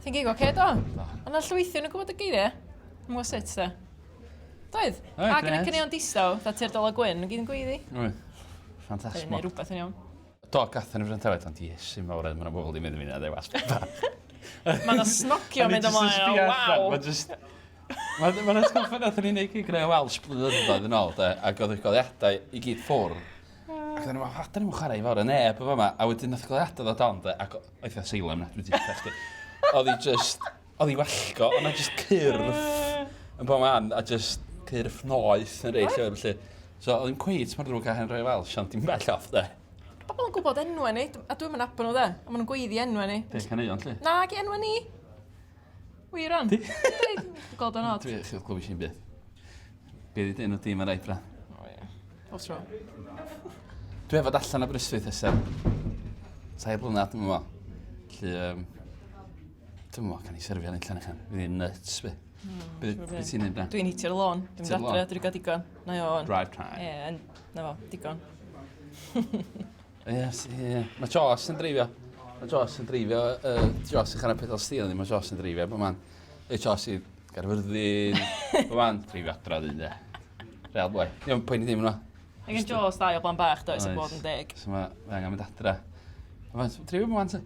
Ti'n gig oce do? Ond ar llwythio yn y gwybod y geiriau? Yn gwybod sut da? Doedd? A gyda cynnion distaw, da ti'r dola gwyn, yn gyd yn gweiddi? Ffantastig. Neu rhywbeth yn iawn. Do, gathen y Brentawyd, ond iesu mawr mae yna bobl di mynd i fynd â wasp. Mae'n snocio mynd ymlaen, waw! Mae'n ysgolfa nath ni'n neud gyda'i Welsh blynyddoedd yn ôl, ac oedd y goleuadau i gyd ffwr. Ac oedd ni'n chwarae i fawr y neb o fama, a wedyn nath y goleuadau ddod ond, ac oedd y seilem na, dwi'n dweud chdi. Oedd hi wallgo, ond oedd just cyrff yn bod man, a just cyrff noeth yn reich o felly. So oedd hi'n cweith mor drwg a Henry Welsh, ond dim bell off, de. Pobl yn gwybod enwau ni, a dwi'n mynd abon nhw, de. A maen nhw'n gweiddi enwau ni. Be, caneuon, lle? Na, gi enwau ni. Wir on. Dwi'n gweld o'n od. Dwi'n glwys i'n byth. Be di dyn o dim ar eid bra? O ie. Os tro. Dwi efo allan o Bryswyth eseb. Sair blynedd, dwi'n meddwl. Felly, dwi'n meddwl, can i serfio yn allan eich Fydd i'n nuts, be. Be ti'n neud bra? Dwi'n hitio'r lôn. Dwi'n mynd adre, dwi'n gael digon. Na i o'n. Drive time. Ie, na fo, digon. Ie. Mae Jos yn dreifio. Mae Jos yn dreifio. Jos yn chanol pedal stil ni, mae Jos yn dreifio. Bo man, Jos i Garfyrddin. Bo man, dreifio adra ddyn, de. Real boy. Ni'n poeni ddim yno. Ac yn Jos dau o blan bach, does, yn bod yn deg. So mae angen mynd adra. Bo man, dreifio bo man, te.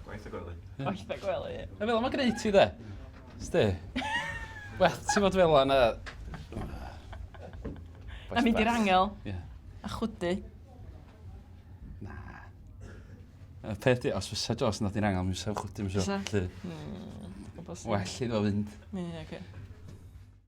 Gwaith y gwely. Gwaith y gwely, ie. A fel yma greu ti, de. Sti. Wel, ti'n fod fel yna... Na mynd i'r angel. Ie. A chwdu. Na. Y peth di, os fysa Jos yn dod i'r angel, mi fysa chwdu, mi fysa. Well i ddod fynd. Ie, oce.